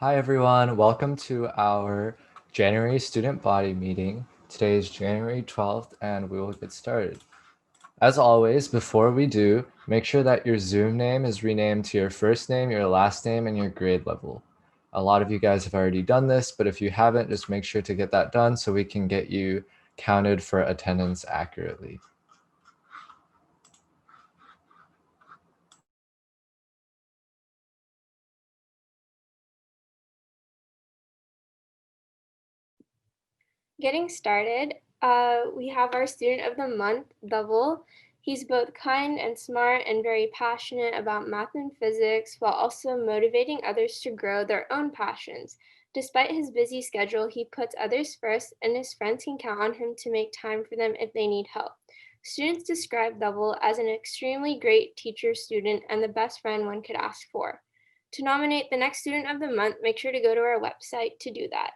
Hi everyone, welcome to our January student body meeting. Today is January 12th and we will get started. As always, before we do, make sure that your Zoom name is renamed to your first name, your last name, and your grade level. A lot of you guys have already done this, but if you haven't, just make sure to get that done so we can get you counted for attendance accurately. Getting started, we have our student of the month, Dhaval. He's both kind and smart and very passionate about math and physics while also motivating others to grow their own passions. Despite his busy schedule, he puts others first and his friends can count on him to make time for them if they need help. Students describe Dhaval as an extremely great teacher, student, and the best friend one could ask for. To nominate the next student of the month, make sure to go to our website to do that.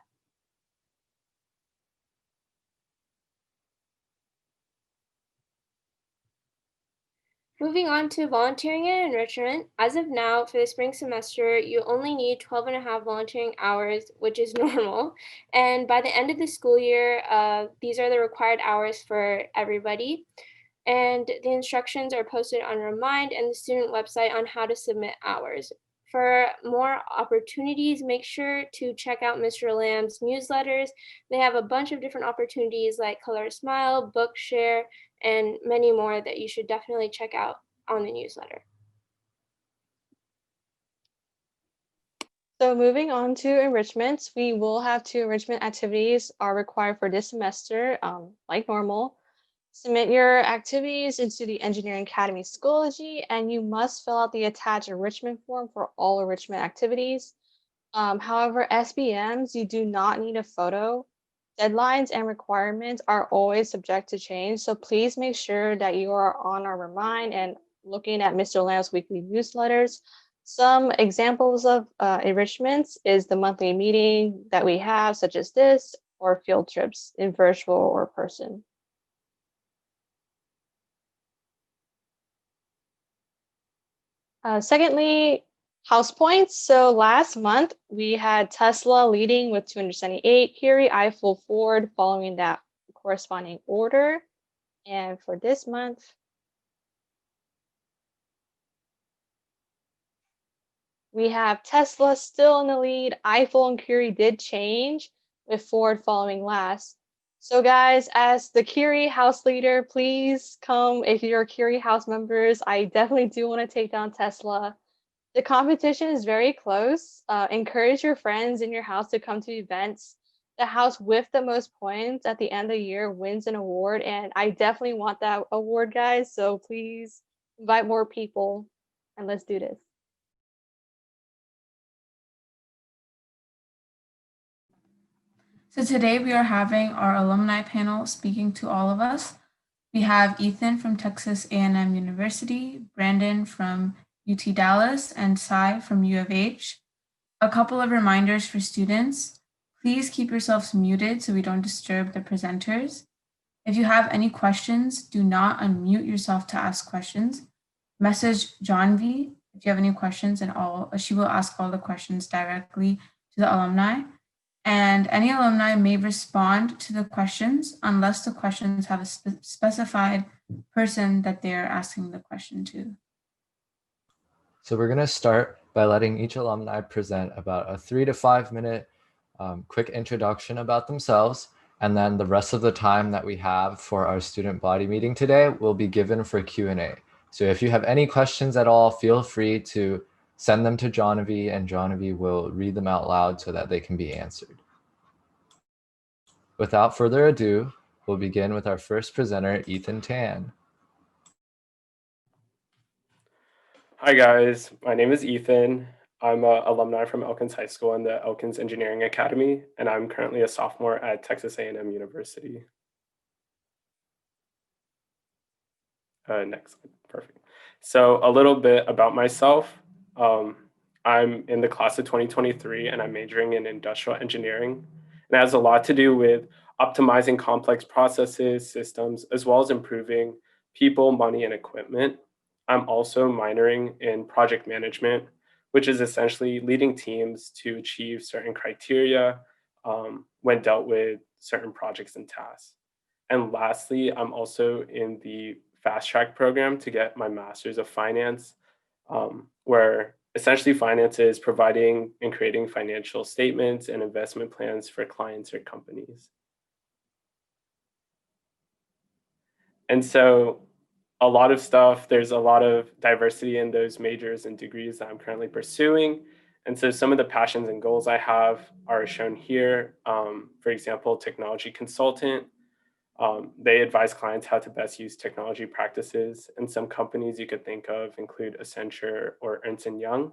Moving on to volunteering and enrichment. As of now, for the spring semester, you only need 12 and a half volunteering hours, which is normal. And by the end of the school year, these are the required hours for everybody. And the instructions are posted on Remind and the student website on how to submit hours. For more opportunities, make sure to check out Mr. Lamb's newsletters. They have a bunch of different opportunities like Color Smile, Bookshare, and many more that you should definitely check out on the newsletter. So moving on to enrichments, we will have 2 enrichment activities are required for this semester, like normal. Submit your activities into the Engineering Academy Schoology, and you must fill out the attached enrichment form for all enrichment activities. However, SBMs, you do not need a photo. Deadlines and requirements are always subject to change, so please make sure that you are on our Remind and looking at Mr. Lamb's weekly newsletters. Some examples of enrichments is the monthly meeting that we have, such as this, or field trips in virtual or person. Secondly, house points. So last month we had Tesla leading with 278, Curie, Eiffel, Ford following that corresponding order. And for this month, we have Tesla still in the lead. Eiffel and Curie did change with Ford following last. So guys, as the Curie house leader, please come if you're Curie house members. I definitely do want to take down Tesla. The competition is very close. Encourage your friends in your house to come to events. The house with the most points at the end of the year wins an award, and I definitely want that award, guys. So please invite more people and let's do this. So today we are having our alumni panel speaking to all of us. We have Ethan from Texas A&M University, Brandon from UT Dallas, and Sai from U of H. A couple of reminders for students. Please keep yourselves muted so we don't disturb the presenters. If you have any questions, do not unmute yourself to ask questions. Message John V if you have any questions, and she will ask all the questions directly to the alumni. And any alumni may respond to the questions unless the questions have a specified person that they are asking the question to. So we're going to start by letting each alumni present about a 3 to 5 minute quick introduction about themselves. And then the rest of the time that we have for our student body meeting today will be given for Q&A. So if you have any questions at all, feel free to send them to Jonavi, and Jonavi will read them out loud so that they can be answered. Without further ado, we'll begin with our first presenter, Ethan Tan. Hi guys, my name is Ethan. I'm an alumni from Elkins High School and the Elkins Engineering Academy, and I'm currently a sophomore at Texas A&M University. Next slide, perfect. So a little bit about myself. I'm in the class of 2023 and I'm majoring in industrial engineering. And it has a lot to do with optimizing complex processes, systems, as well as improving people, money, and equipment. I'm also minoring in project management, which is essentially leading teams to achieve certain criteria when dealt with certain projects and tasks. And lastly, I'm also in the fast track program to get my master's of finance, where essentially finance is providing and creating financial statements and investment plans for clients or companies. And so a lot of stuff, there's a lot of diversity in those majors and degrees that I'm currently pursuing. And so some of the passions and goals I have are shown here. For example, technology consultant. They advise clients how to best use technology practices. And some companies you could think of include Accenture or Ernst & Young.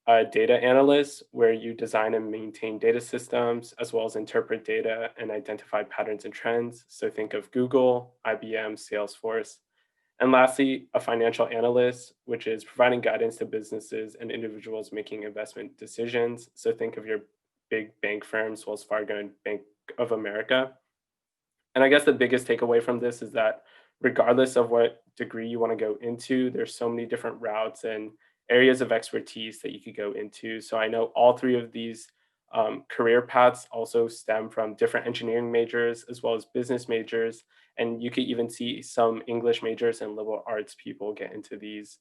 Data analyst, where you design and maintain data systems, as well as interpret data and identify patterns and trends. So think of Google, IBM, Salesforce. And lastly, a financial analyst, which is providing guidance to businesses and individuals making investment decisions. So think of your big bank firms, Wells Fargo and Bank of America. And I guess the biggest takeaway from this is that regardless of what degree you want to go into, there's so many different routes and areas of expertise that you could go into. So I know all three of these career paths also stem from different engineering majors as well as business majors. And you could even see some English majors and liberal arts people get into these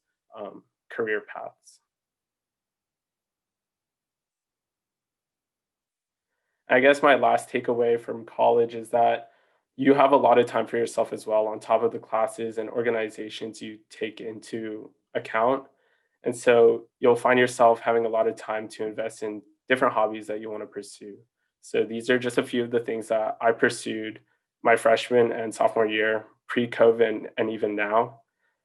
career paths. I guess my last takeaway from college is that you have a lot of time for yourself as well on top of the classes and organizations you take into account. And so you'll find yourself having a lot of time to invest in different hobbies that you want to pursue. So these are just a few of the things that I pursued my freshman and sophomore year, pre-COVID and even now.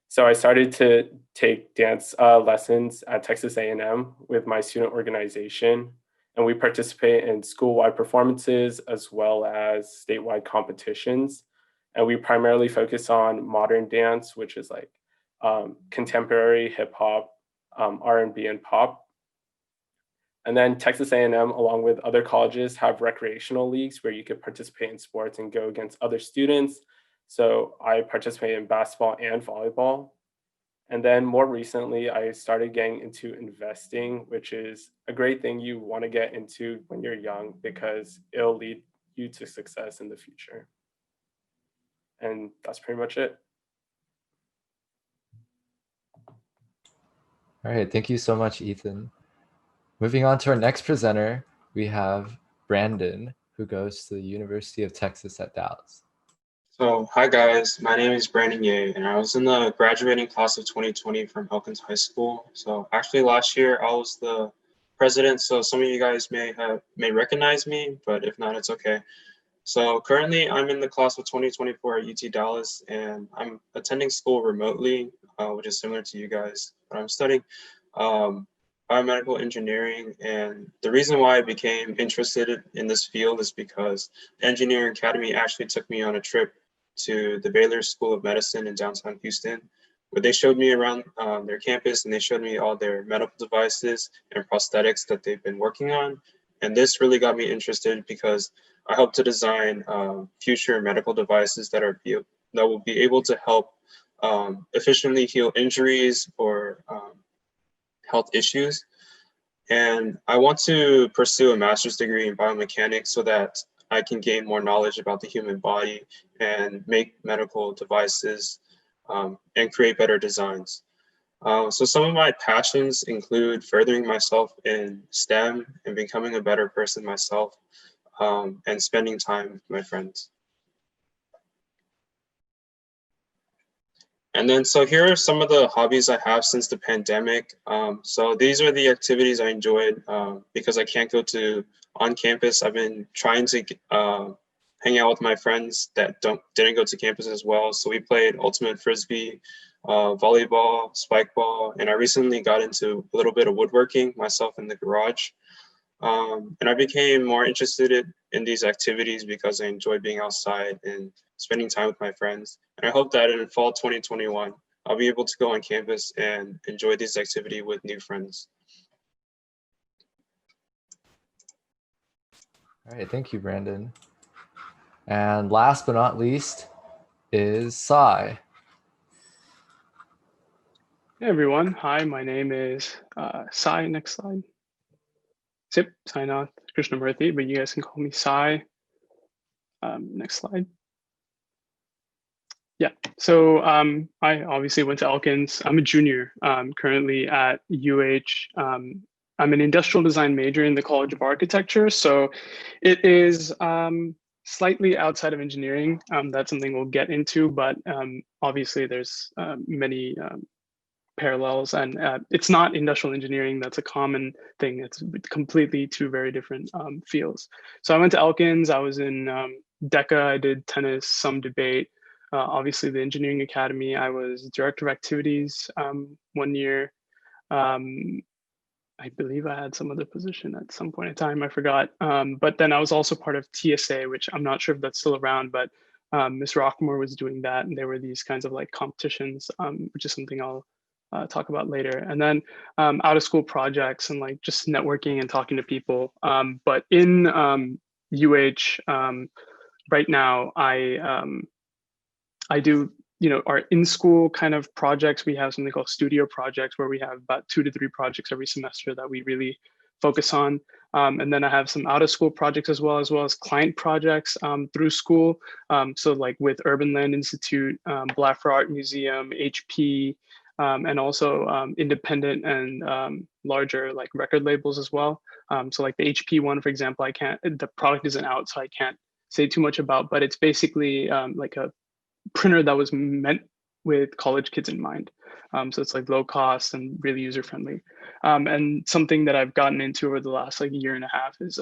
So I started to take dance lessons at Texas A&M with my student organization. And we participate in school-wide performances as well as statewide competitions. And we primarily focus on modern dance, which is like contemporary hip hop, R&B, and pop. And then Texas A&M, along with other colleges, have recreational leagues where you could participate in sports and go against other students. So I participate in basketball and volleyball. And then more recently, I started getting into investing, which is a great thing you want to get into when you're young because it'll lead you to success in the future. And that's pretty much it. All right, thank you so much, Ethan. Moving on to our next presenter, we have Brandon, who goes to the University of Texas at Dallas. So, hi guys, my name is Brandon Ye, and I was in the graduating class of 2020 from Elkins High School. So actually last year I was the president, so some of you guys may recognize me, but if not, it's okay. So currently I'm in the class of 2024 at UT Dallas, and I'm attending school remotely, which is similar to you guys, but I'm studying biomedical engineering. And the reason why I became interested in this field is because the Engineering Academy actually took me on a trip to the Baylor School of Medicine in downtown Houston, where they showed me around their campus, and they showed me all their medical devices and prosthetics that they've been working on. And this really got me interested because I hope to design future medical devices that will be able to help efficiently heal injuries or health issues. And I want to pursue a master's degree in biomechanics so that I can gain more knowledge about the human body and make medical devices and create better designs. So some of my passions include furthering myself in STEM and becoming a better person myself, and spending time with my friends. And then, so here are some of the hobbies I have since the pandemic. So these are the activities I enjoyed because I can't go to on campus. I've been trying to hang out with my friends that didn't go to campus as well. So we played ultimate frisbee, volleyball, spike ball, and I recently got into a little bit of woodworking myself in the garage. And I became more interested in these activities because I enjoy being outside and spending time with my friends. And I hope that in fall 2021, I'll be able to go on campus and enjoy this activity with new friends. All right, thank you, Brandon. And last but not least is Sai. Hey everyone, hi, my name is Sai, next slide. Sip, Sainath Krishnamurthy, but you guys can call me Sai. Next slide. Yeah, so I obviously went to Elkins. I'm a junior currently at UH. I'm an industrial design major in the College of Architecture, so it is slightly outside of engineering. That's something we'll get into, but obviously there's many parallels, and it's not industrial engineering. That's a common thing. It's completely two very different fields. So I went to Elkins. I was in DECA. I did tennis, some debate. Obviously, the engineering academy. I was director of activities 1 year. I believe I had some other position at some point in time. I forgot. But then I was also part of TSA, which I'm not sure if that's still around, but Miss Rockmore was doing that. And there were these kinds of like competitions, which is something I'll talk about later. And then out of school projects and like just networking and talking to people. But in UH right now, I do, our in-school kind of projects. We have something called studio projects where we have about 2 to 3 projects every semester that we really focus on. And then I have some out-of-school projects as well as client projects through school. So like with Urban Land Institute, Black Art Museum, HP, and also independent and larger like record labels as well. So like the HP one, for example, the product isn't out, so I can't say too much about, but it's basically like a printer that was meant with college kids in mind. So it's like low cost and really user friendly. And something that I've gotten into over the last like year and a half is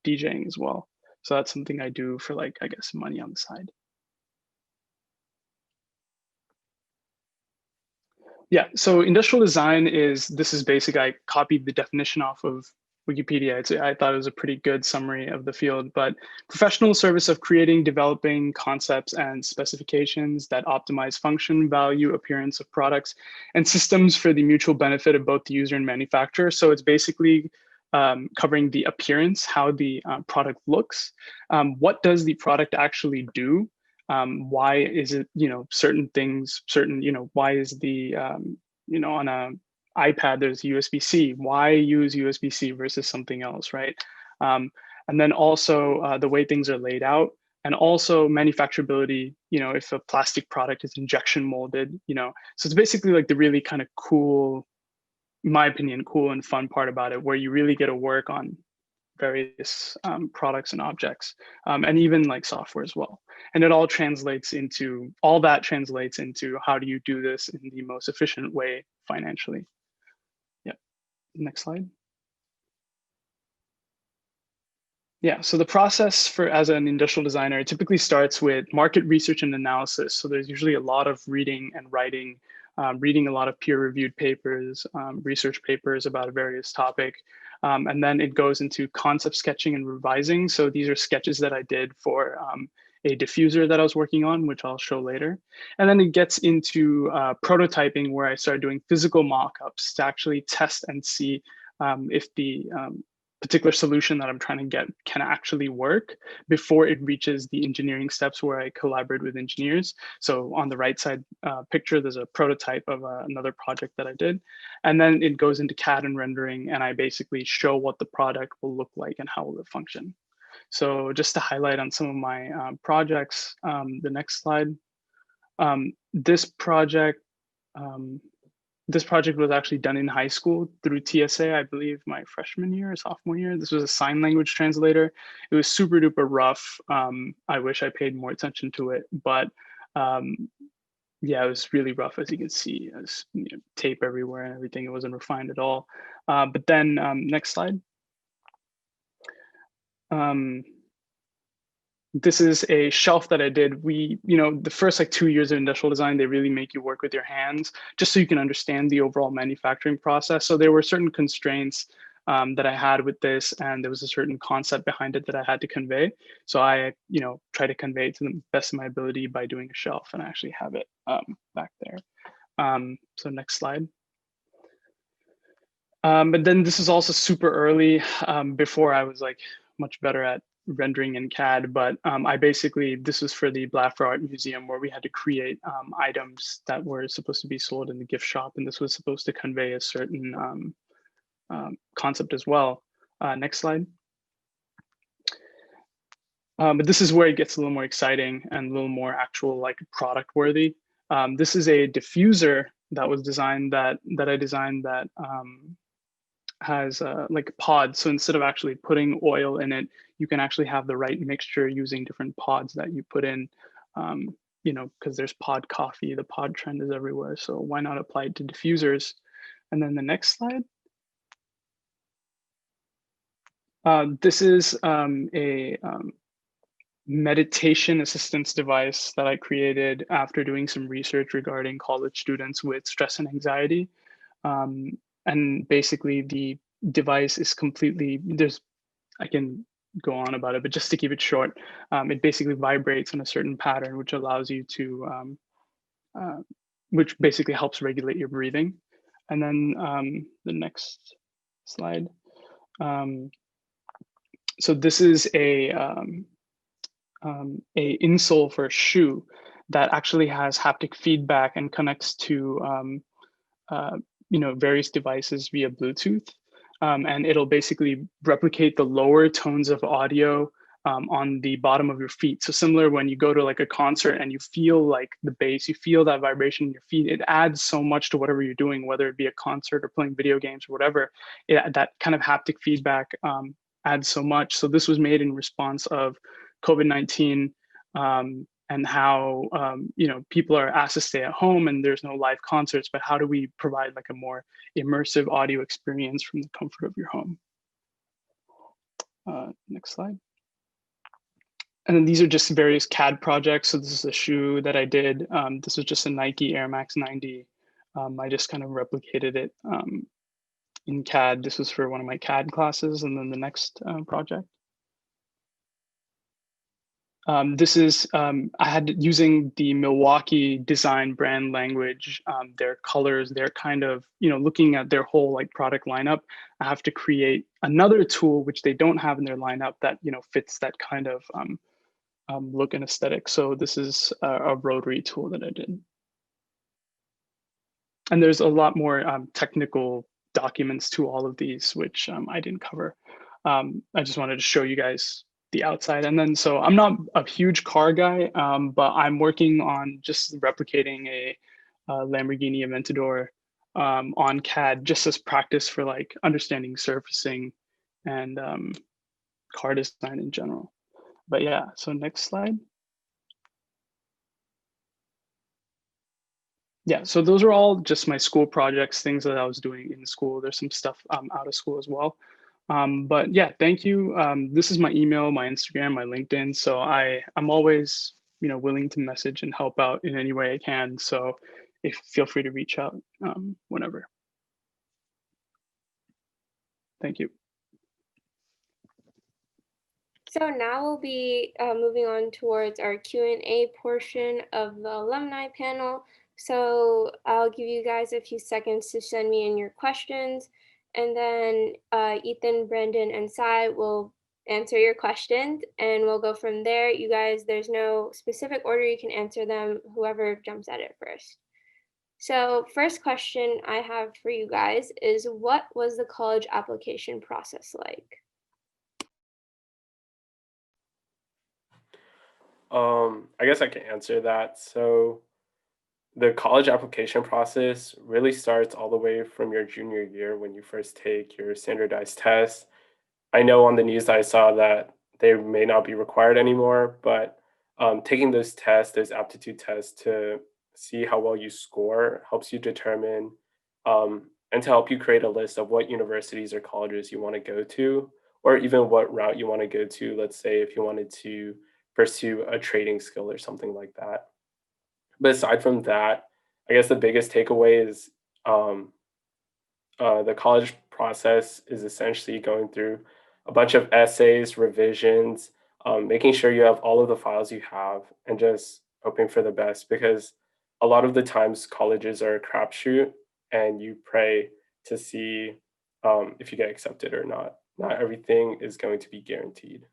DJing as well. So that's something I do for like, I guess, money on the side. Yeah, so industrial design this is basic. I copied the definition off of Wikipedia. I thought it was a pretty good summary of the field, but professional service of creating, developing concepts and specifications that optimize function, value, appearance of products and systems for the mutual benefit of both the user and manufacturer. So it's basically covering the appearance, how the product looks, what does the product actually do, why is it, certain things, why is the, on a iPad, there's USB-C, why use USB-C versus something else, right? And then also the way things are laid out, and also manufacturability, if a plastic product is injection molded, so it's basically like the really kind of cool, in my opinion, cool and fun part about it, where you really get to work on various products and objects, and even like software as well. And all that translates into how do you do this in the most efficient way financially. Yeah, next slide. Yeah, so the process as an industrial designer, it typically starts with market research and analysis. So there's usually a lot of reading and writing, reading a lot of peer-reviewed papers, research papers about a various topic. And then it goes into concept sketching and revising. So these are sketches that I did for a diffuser that I was working on, which I'll show later. And then it gets into prototyping, where I started doing physical mock-ups to actually test and see if the particular solution that I'm trying to get can actually work before it reaches the engineering steps where I collaborate with engineers. So on the right side picture, there's a prototype of another project that I did. And then it goes into CAD and rendering, and I basically show what the product will look like and how will it function. So just to highlight on some of my projects, the next slide. This project was actually done in high school through TSA, I believe my freshman year or sophomore year. This was a sign language translator. It was super duper rough. I wish I paid more attention to it, but yeah, it was really rough, as you can see. There's tape everywhere and everything. It wasn't refined at all. But then next slide. This is a shelf that I did. The first like 2 years of industrial design, they really make you work with your hands just so you can understand the overall manufacturing process. So there were certain constraints that I had with this, and there was a certain concept behind it that I had to convey. So I, try to convey it to the best of my ability by doing a shelf, and I actually have it back there. So next slide. But then this is also super early, before I was like much better at rendering in CAD, but I basically, this was for the Blaffer Art Museum where we had to create items that were supposed to be sold in the gift shop. And this was supposed to convey a certain concept as well. Next slide. But this is where it gets a little more exciting and a little more actual like product worthy. This is a diffuser that was designed that I designed that has like pods. So instead of actually putting oil in it, you can actually have the right mixture using different pods that you put in, you know, because there's pod coffee, the pod trend is everywhere. So why not apply it to diffusers? And then the next slide. This is a meditation assistance device that I created after doing some research regarding college students with stress and anxiety. And basically the device is completely, I can go on about it, but just to keep it short, it basically vibrates in a certain pattern, which allows you to, which basically helps regulate your breathing. And then the next slide. So this is a insole for a shoe that actually has haptic feedback and connects to you know, various devices via Bluetooth. And it'll basically replicate the lower tones of audio on the bottom of your feet. So similar when you go to like a concert and you feel like the bass, you feel that vibration in your feet, it adds so much to whatever you're doing, whether it be a concert or playing video games or whatever, that kind of haptic feedback adds so much. So this was made in response of COVID-19 and how you know, people are asked to stay at home and there's no live concerts, but how do we provide like a more immersive audio experience from the comfort of your home? Next slide. And then these are just various CAD projects. So this is a shoe that I did. This was just a Nike Air Max 90. I just kind of replicated it in CAD. This was for one of my CAD classes. And then the next project. This is, I had using the Milwaukee design brand language, their colors, their kind of, you know, looking at their whole like product lineup, I have to create another tool, which they don't have in their lineup that, you know, fits that kind of look and aesthetic. So this is a rotary tool that I did. And there's a lot more technical documents to all of these, which I didn't cover. I just wanted to show you guys the outside. And then, so I'm not a huge car guy, but I'm working on just replicating a Lamborghini Aventador on CAD just as practice for like understanding surfacing and car design in general. But yeah, so next slide. Yeah, so those are all just my school projects, things that I was doing in school. There's some stuff out of school as well. But yeah, thank you. This is my email, my Instagram, my LinkedIn. So I'm always, you know, willing to message and help out in any way I can. So feel free to reach out whenever. Thank you. So now we'll be moving on towards our Q&A portion of the alumni panel. So I'll give you guys a few seconds to send me in your questions, and then Ethan, Brendan, and Sai will answer your questions, and we'll go from there. You guys, there's no specific order you can answer them, whoever jumps at it first. So first question I have for you guys is, what was the college application process like? I guess I can answer that. So the college application process really starts all the way from your junior year when you first take your standardized test. I know on the news I saw that they may not be required anymore, but taking those tests, those aptitude tests to see how well you score helps you determine and to help you create a list of what universities or colleges you want to go to, or even what route you want to go to. Let's say if you wanted to pursue a trading skill or something like that. But aside from that, I guess the biggest takeaway is the college process is essentially going through a bunch of essays, revisions, making sure you have all of the files you have, and just hoping for the best, because a lot of the times colleges are a crapshoot and you pray to see if you get accepted or not. Not everything is going to be guaranteed.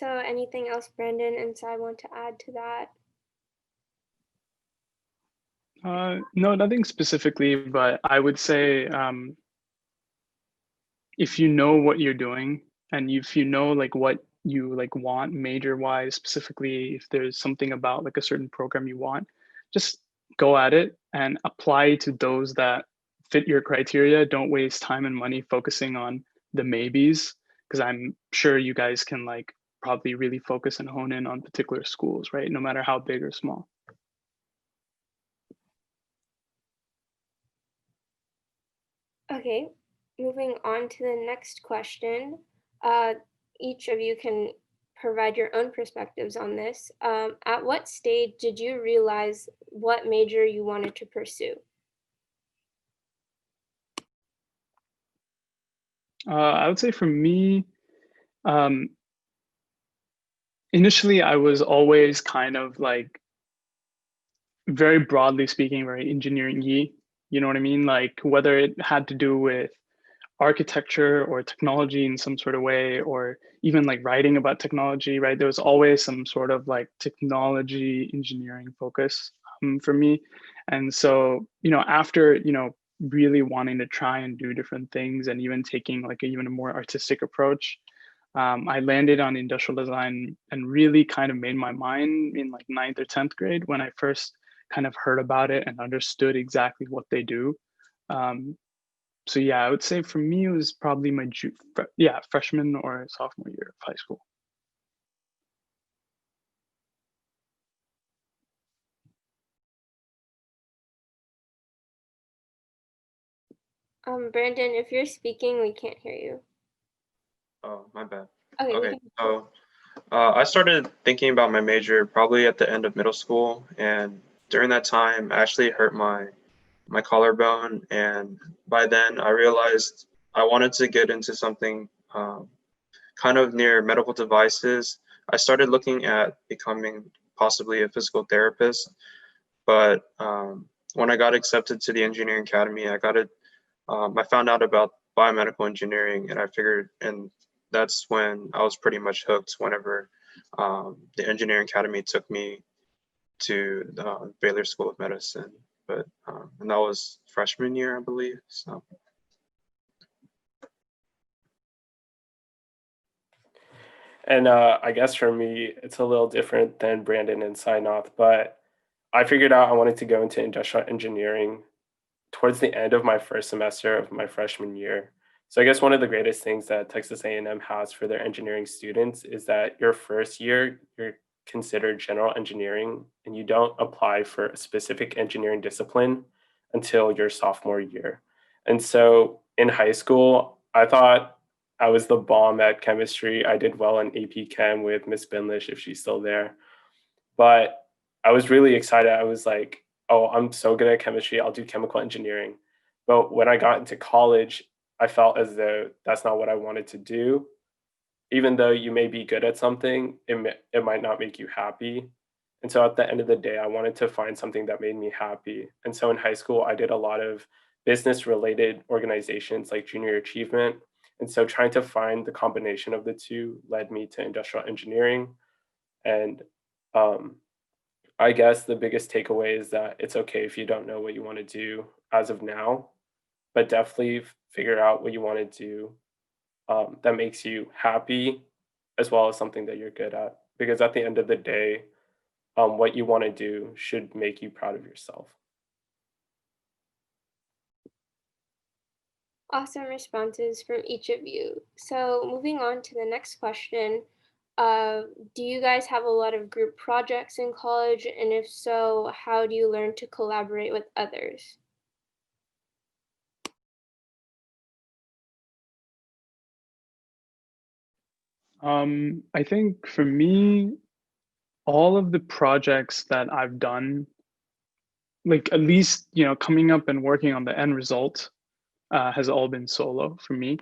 So anything else Brandon and Sai want to add to that? No, nothing specifically, but I would say if you know what you're doing and if you know like what you like want major wise, specifically if there's something about like a certain program you want, just go at it and apply to those that fit your criteria. Don't waste time and money focusing on the maybes, because I'm sure you guys can like probably really focus and hone in on particular schools, right? No matter how big or small. Okay, moving on to the next question. Each of you can provide your own perspectives on this. At what stage did you realize what major you wanted to pursue? I would say for me, initially I was always kind of like, very broadly speaking, very engineering-y. You know what I mean? Like whether it had to do with architecture or technology in some sort of way, or even like writing about technology, right? There was always some sort of like technology engineering focus for me. And so, after, really wanting to try and do different things and even taking like even a more artistic approach, I landed on industrial design and really kind of made my mind in like 9th or 10th grade when I first kind of heard about it and understood exactly what they do. So yeah, I would say for me, it was probably my freshman or sophomore year of high school. Brandon, if you're speaking, we can't hear you. Oh, my bad. Okay. Okay, so I started thinking about my major probably at the end of middle school, and during that time, I actually hurt my collarbone, and by then I realized I wanted to get into something kind of near medical devices. I started looking at becoming possibly a physical therapist, but when I got accepted to the engineering academy, I found out about biomedical engineering, and I figured, and that's when I was pretty much hooked whenever the engineering academy took me to the Baylor School of Medicine. But and that was freshman year, I believe. So. And I guess for me, it's a little different than Brandon and Sainath, but I figured out I wanted to go into industrial engineering towards the end of my first semester of my freshman year. So I guess one of the greatest things that Texas A&M has for their engineering students is that your first year, you're considered general engineering and you don't apply for a specific engineering discipline until your sophomore year. And so in high school, I thought I was the bomb at chemistry. I did well in AP Chem with Miss Binlish if she's still there. But I was really excited. I was like, oh, I'm so good at chemistry. I'll do chemical engineering. But when I got into college, I felt as though that's not what I wanted to do. Even though you may be good at something, it might not make you happy. And so at the end of the day, I wanted to find something that made me happy. And so in high school, I did a lot of business related organizations like Junior Achievement. And so trying to find the combination of the two led me to industrial engineering. And I guess the biggest takeaway is that it's okay if you don't know what you want to do as of now, but definitely figure out what you want to do that makes you happy, as well as something that you're good at. Because at the end of the day, what you want to do should make you proud of yourself. Awesome responses from each of you. So moving on to the next question. Do you guys have a lot of group projects in college? And if so, how do you learn to collaborate with others? I think for me, all of the projects that I've done, like at least, coming up and working on the end result has all been solo for me.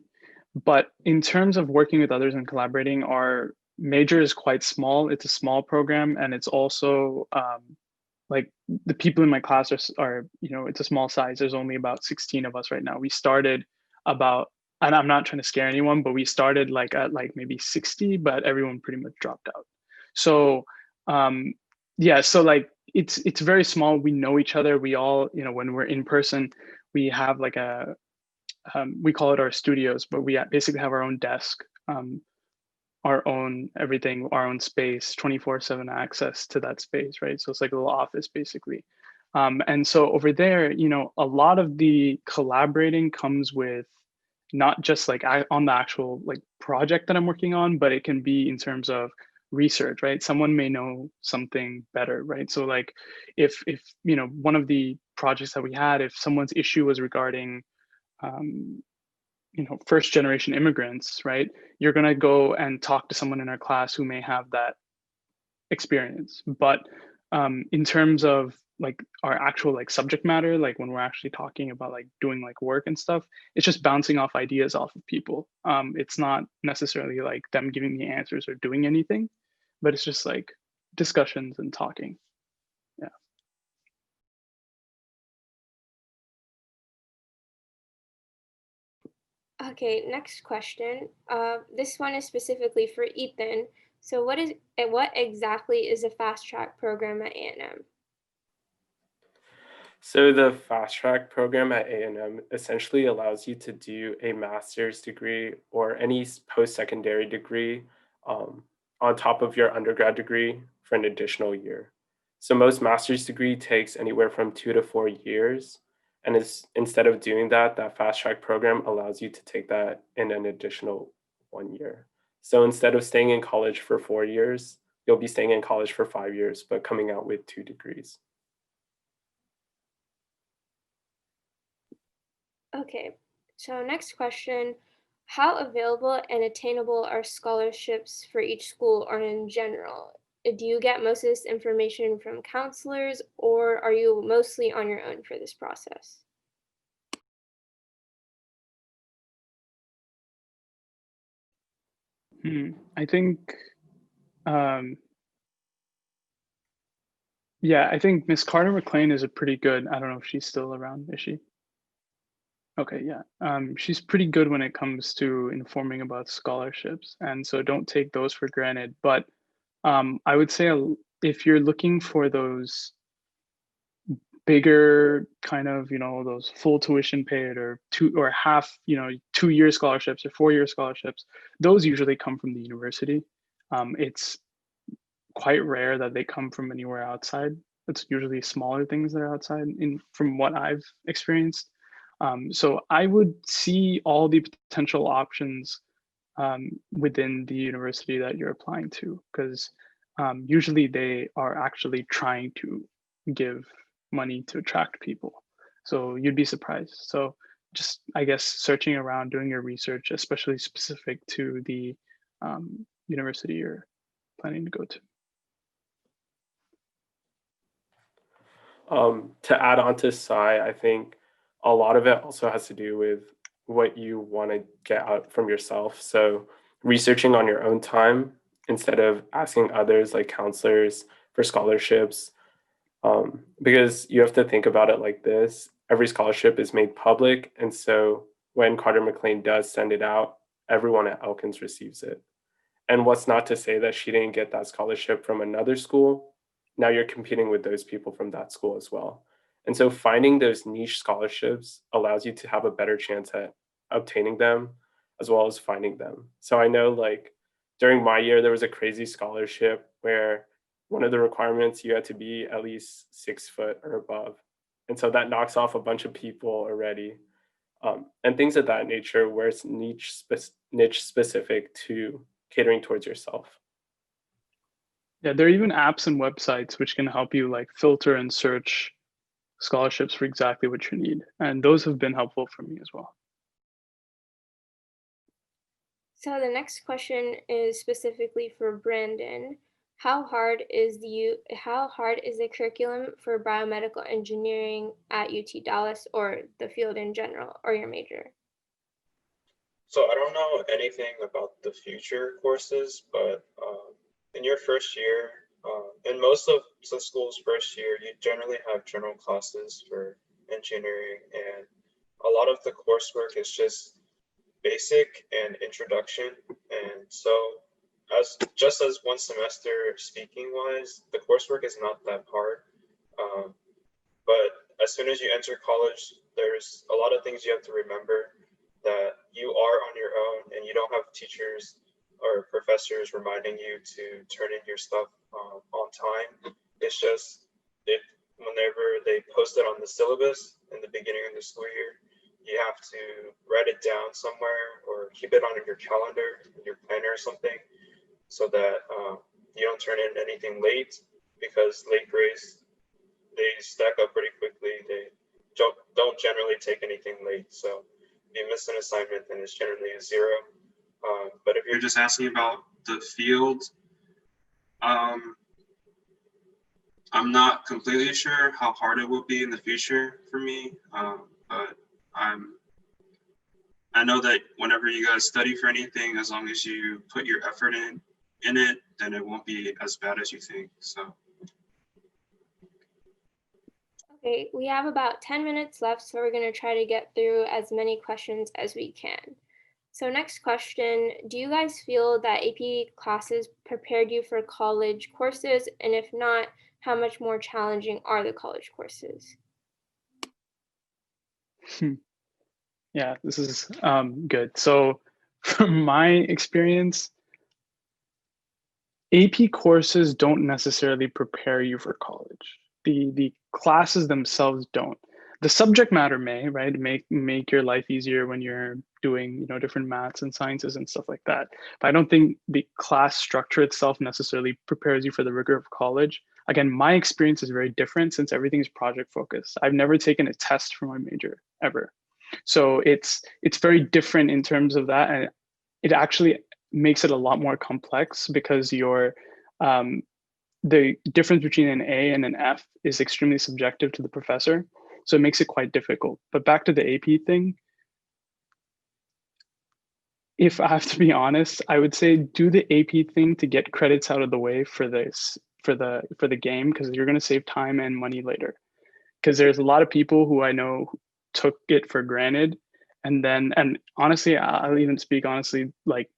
But in terms of working with others and collaborating, our major is quite small. It's a small program, and it's also like the people in my class are it's a small size. There's only about 16 of us right now. We started about and I'm not trying to scare anyone, but we started like at like maybe 60, but everyone pretty much dropped out. So yeah, so like it's very small. We know each other. We all, you know, when we're in person, we have like a we call it our studios, but we basically have our own desk, our own everything, our own space, 24/7 access to that space, right? So it's like a little office basically. And so over there, you know, a lot of the collaborating comes with not just like on the actual like project that I'm working on, but it can be in terms of research, right? Someone may know something better, right? So like if you know, one of the projects that we had, if someone's issue was regarding you know, first generation immigrants, right? You're going to go and talk to someone in our class who may have that experience. But in terms of like our actual like subject matter, like when we're actually talking about like doing like work and stuff, it's just bouncing off ideas off of people. It's not necessarily like them giving me answers or doing anything, but it's just like discussions and talking. Yeah. Okay, next question. This one is specifically for Ethan. So what exactly is a fast track program at A&M? So the fast track program at A&M essentially allows you to do a master's degree or any post-secondary degree um, on top of your undergrad degree for an additional year. So most master's degree takes anywhere from 2 to 4 years. And instead of doing that, that fast track program allows you to take that in an additional 1 year. So instead of staying in college for 4 years, you'll be staying in college for 5 years, but coming out with 2 degrees. Okay, so next question. How available and attainable are scholarships for each school or in general? Do you get most of this information from counselors or are you mostly on your own for this process? I think, yeah, I think Miss Carter McLean is a pretty good, I don't know if she's still around, is she? Okay, yeah. She's pretty good when it comes to informing about scholarships. And so don't take those for granted. But I would say if you're looking for those bigger kind of, you know, those full tuition paid or two or half, you know, 2 year scholarships or 4 year scholarships, those usually come from the university. It's quite rare that they come from anywhere outside. It's usually smaller things that are outside in from what I've experienced. So I would see all the potential options within the university that you're applying to, because usually they are actually trying to give money to attract people. So you'd be surprised. So just, I guess, searching around, doing your research, especially specific to the university you're planning to go to. To add on to Sai, I think a lot of it also has to do with what you want to get out from yourself. So researching on your own time instead of asking others like counselors for scholarships. Because you have to think about it like this. Every scholarship is made public. And so when Carter McLean does send it out, everyone at Elkins receives it. And what's not to say that she didn't get that scholarship from another school? Now you're competing with those people from that school as well. And so finding those niche scholarships allows you to have a better chance at obtaining them as well as finding them. So I know like during my year, there was a crazy scholarship where one of the requirements you had to be at least 6 foot or above. And so that knocks off a bunch of people already. And things of that nature where it's niche specific to catering towards yourself. Yeah, there are even apps and websites which can help you like filter and search scholarships for exactly what you need. And those have been helpful for me as well. So the next question is specifically for Brandon. How hard is the curriculum for biomedical engineering at UT Dallas or the field in general or your major? So I don't know anything about the future courses, but in your first year, in most of the school's first year, you generally have general classes for engineering, and a lot of the coursework is just basic and introduction. And so just as one semester speaking wise, the coursework is not that hard. But as soon as you enter college, there's a lot of things you have to remember that you are on your own and you don't have teachers or professors reminding you to turn in your stuff on time. It's just whenever they post it on the syllabus in the beginning of the school year, you have to write it down somewhere or keep it on your calendar, your planner or something, so that you don't turn in anything late, because late grades, they stack up pretty quickly. They don't generally take anything late. So if you miss an assignment, then it's generally a 0. But if you're just asking about the field, I'm not completely sure how hard it will be in the future for me, but I know that whenever you guys study for anything, as long as you put your effort in it, then it won't be as bad as you think. So. Okay, we have about 10 minutes left, so we're going to try to get through as many questions as we can. So next question, do you guys feel that AP classes prepared you for college courses? And if not, how much more challenging are the college courses? Yeah, this is good. So from my experience, AP courses don't necessarily prepare you for college. The classes themselves don't. The subject matter may, right, make your life easier when you're doing, different maths and sciences and stuff like that. But I don't think the class structure itself necessarily prepares you for the rigor of college. Again, my experience is very different since everything is project focused. I've never taken a test for my major ever. So it's very different in terms of that, and it actually makes it a lot more complex because the difference between an A and an F is extremely subjective to the professor. So it makes it quite difficult. But back to the AP thing, if I have to be honest, I would say do the AP thing to get credits out of the way for the game, because you're going to save time and money later. Because there's a lot of people who I know who took it for granted, and honestly, I'll even speak honestly, like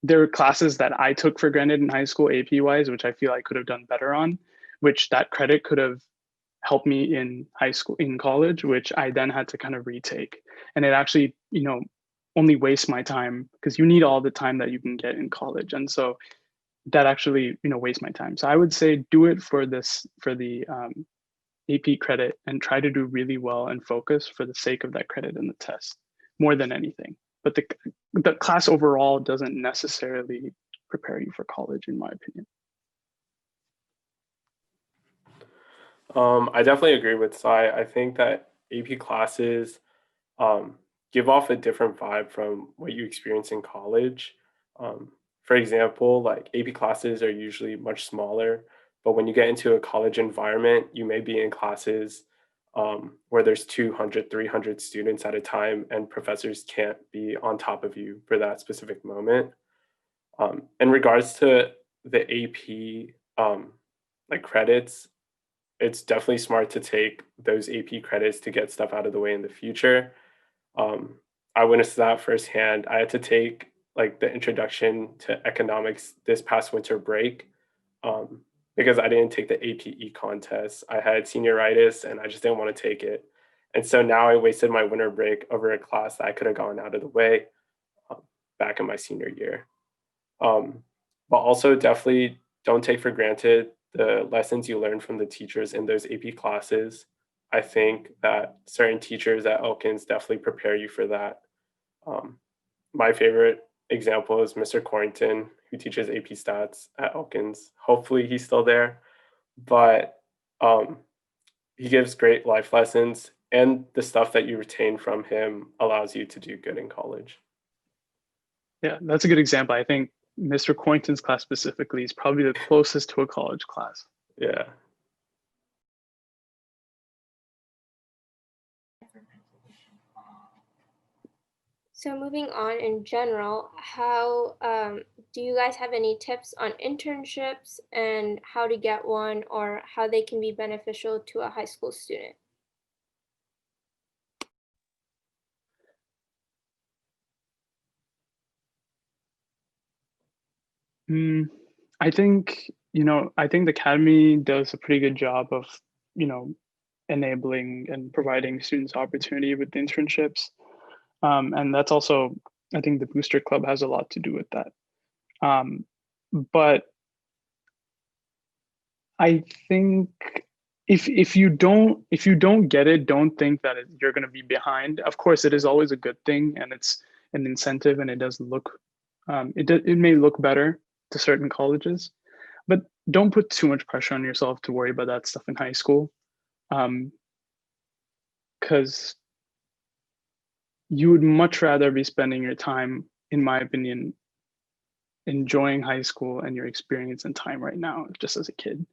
there were classes that I took for granted in high school AP wise, which I feel I could have done better on, which that credit could have helped me in college, which I then had to kind of retake. And it actually, only wastes my time, because you need all the time that you can get in college. And so that actually, wastes my time. So I would say do it for the AP credit, and try to do really well and focus for the sake of that credit in the test more than anything. But the class overall doesn't necessarily prepare you for college, in my opinion. I definitely agree with Sai. I think that AP classes give off a different vibe from what you experience in college. For example, like AP classes are usually much smaller, but when you get into a college environment, you may be in classes where there's 200, 300 students at a time, and professors can't be on top of you for that specific moment. In regards to the AP like credits, it's definitely smart to take those AP credits to get stuff out of the way in the future. I witnessed that firsthand. I had to take like the introduction to economics this past winter break because I didn't take the AP Econ test. I had senioritis and I just didn't want to take it. And so now I wasted my winter break over a class that I could have gone out of the way back in my senior year. But also definitely don't take for granted the lessons you learn from the teachers in those AP classes. I think that certain teachers at Elkins definitely prepare you for that. My favorite example is Mr. Corrington, who teaches AP Stats at Elkins. Hopefully he's still there, but he gives great life lessons, and the stuff that you retain from him allows you to do good in college. Yeah, that's a good example. I think Mr. Corrington's class specifically is probably the closest to a college class. Yeah. So moving on in general, how do you guys have any tips on internships and how to get one, or how they can be beneficial to a high school student? I think, I think the Academy does a pretty good job of, enabling and providing students opportunity with the internships. And that's also, I think the Booster Club has a lot to do with that. But I think if you don't get it, don't think that you're going to be behind. Of course, it is always a good thing, and it's an incentive, and it does look, it may look better to certain colleges, but don't put too much pressure on yourself to worry about that stuff in high school, because you would much rather be spending your time, in my opinion, enjoying high school and your experience and time right now, just as a kid.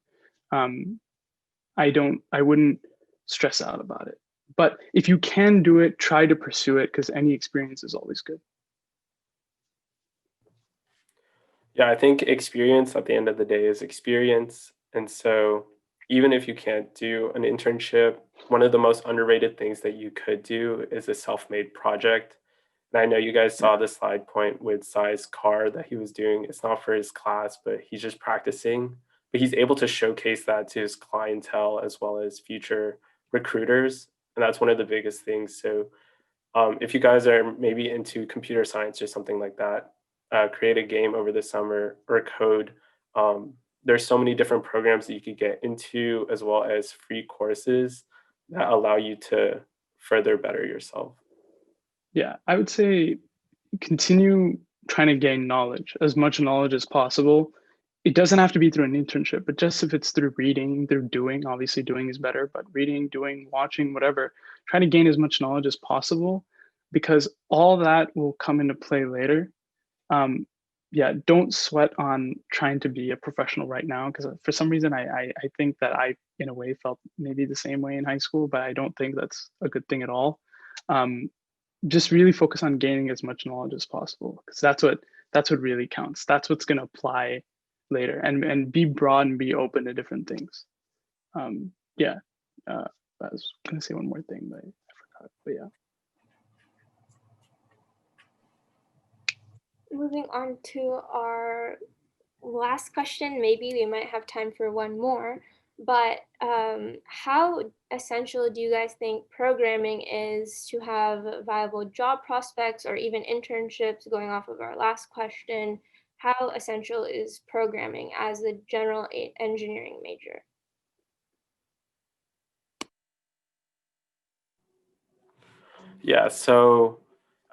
I wouldn't stress out about it. But if you can do it, try to pursue it, because any experience is always good. Yeah, I think experience at the end of the day is experience. And so even if you can't do an internship, one of the most underrated things that you could do is a self-made project. And I know you guys saw the slide point with Sai's car that he was doing. It's not for his class, but he's just practicing. But he's able to showcase that to his clientele as well as future recruiters. And that's one of the biggest things. So if you guys are maybe into computer science or something like that, create a game over the summer or code. There's so many different programs that you could get into, as well as free courses that allow you to further better yourself. Yeah, I would say continue trying to gain knowledge, as much knowledge as possible. It doesn't have to be through an internship, but just if it's through reading, through doing, obviously doing is better, but reading, doing, watching, whatever, try to gain as much knowledge as possible, because all that will come into play later. Yeah, don't sweat on trying to be a professional right now, because for some reason I think that I, in a way, felt maybe the same way in high school, but I don't think that's a good thing at all. Just really focus on gaining as much knowledge as possible, because that's what really counts. That's what's going to apply later, and be broad and be open to different things. Yeah, I was going to say one more thing, but I forgot. But yeah. Moving on to our last question, maybe we might have time for one more, but how essential do you guys think programming is to have viable job prospects or even internships? Going off of our last question, how essential is programming as a general engineering major? Yeah, so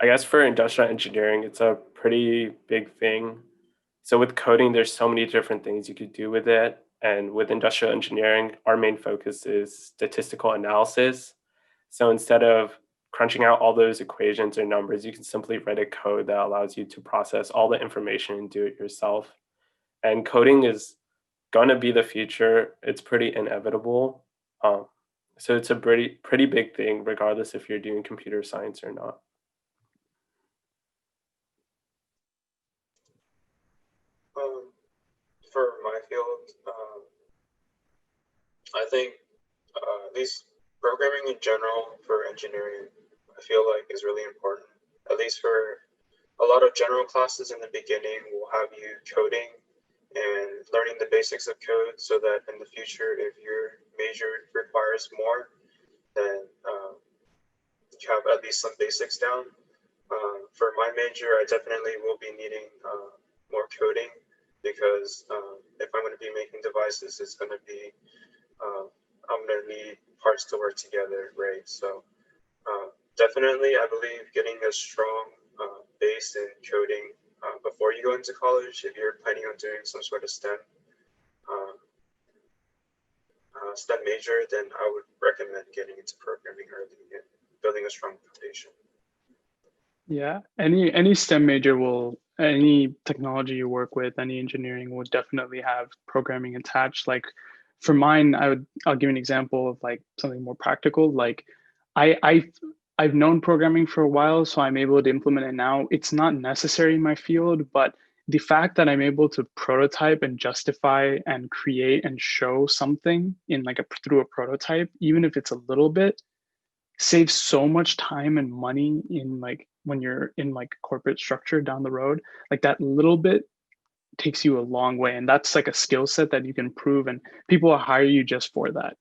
I guess for industrial engineering, it's a pretty big thing. So with coding, there's so many different things you could do with it. And with industrial engineering, our main focus is statistical analysis. So instead of crunching out all those equations or numbers, you can simply write a code that allows you to process all the information and do it yourself. And coding is going to be the future. It's pretty inevitable. So it's a pretty big thing, regardless if you're doing computer science or not. For my field, I think at least programming in general for engineering, I feel like is really important. At least for a lot of general classes in the beginning, will have you coding and learning the basics of code, so that in the future, if your major requires more, then you have at least some basics down. For my major, I definitely will be needing more coding, because if I'm going to be making devices, it's going to be I'm going to need parts to work together, right? So definitely, I believe getting a strong base in coding before you go into college, if you're planning on doing some sort of uh, STEM major, then I would recommend getting into programming early and building a strong foundation. Yeah, any STEM major will, any technology you work with, any engineering will definitely have programming attached. Like for mine, I'll give you an example of like something more practical. Like I've known programming for a while, so I'm able to implement it now. It's not necessary in my field, but the fact that I'm able to prototype and justify and create and show something in like through a prototype, even if it's a little bit, saves so much time and money in like when you're in like corporate structure down the road. Like that little bit takes you a long way. And that's like a skill set that you can prove, and people will hire you just for that.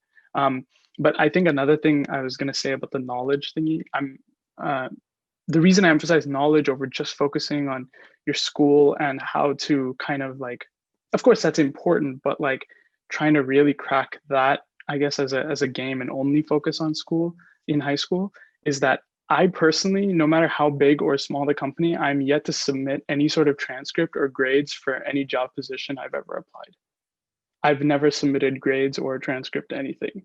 But I think another thing I was going to say about the knowledge thingy, the reason I emphasize knowledge over just focusing on your school and how to kind of like, of course that's important, but like trying to really crack that, I guess, as a game and only focus on school in high school, is that I personally, no matter how big or small the company, I'm yet to submit any sort of transcript or grades for any job position I've ever applied. I've never submitted grades or transcript to anything.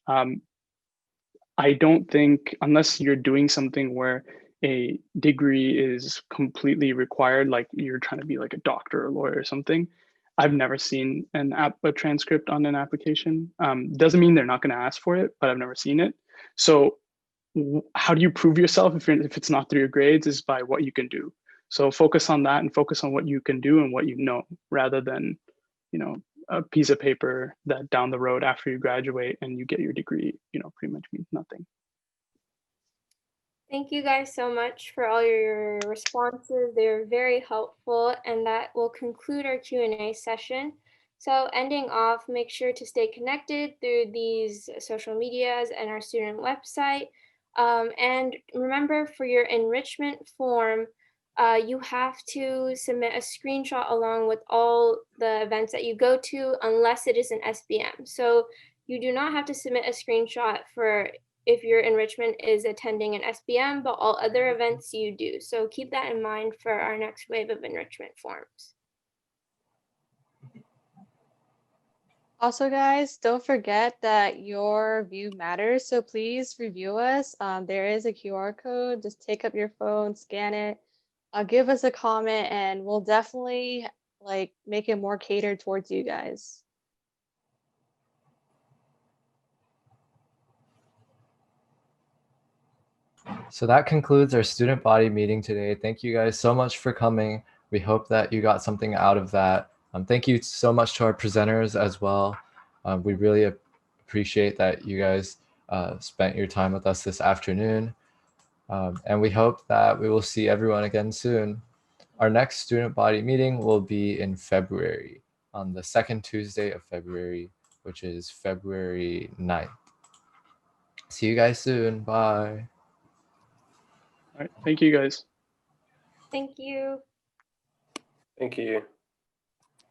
I don't think, unless you're doing something where a degree is completely required, like you're trying to be like a doctor or lawyer or something, I've never seen a transcript on an application. Doesn't mean they're not going to ask for it, but I've never seen it. So how do you prove yourself if it's not through your grades? Is by what you can do. So focus on that and focus on what you can do and what you know, rather than, you know, a piece of paper that down the road after you graduate and you get your degree, you know, pretty much means nothing. Thank you guys so much for all your responses. They were very helpful, and that will conclude our Q&A session. So ending off, make sure to stay connected through these social medias and our student website. And remember, for your enrichment form, you have to submit a screenshot along with all the events that you go to, unless it is an SBM. So you do not have to submit a screenshot for if your enrichment is attending an SBM, but all other events you do. So keep that in mind for our next wave of enrichment forms. Also, guys, don't forget that your view matters. So please review us. There is a QR code. Just take up your phone, scan it, give us a comment, and we'll definitely like make it more catered towards you guys. So that concludes our student body meeting today. Thank you guys so much for coming. We hope that you got something out of that. Thank you so much to our presenters as well. We really appreciate that you guys spent your time with us this afternoon. And we hope that we will see everyone again soon. Our next student body meeting will be in February, on the second Tuesday of February, which is February 9th. See you guys soon. Bye. All right. Thank you, guys. Thank you. Thank you.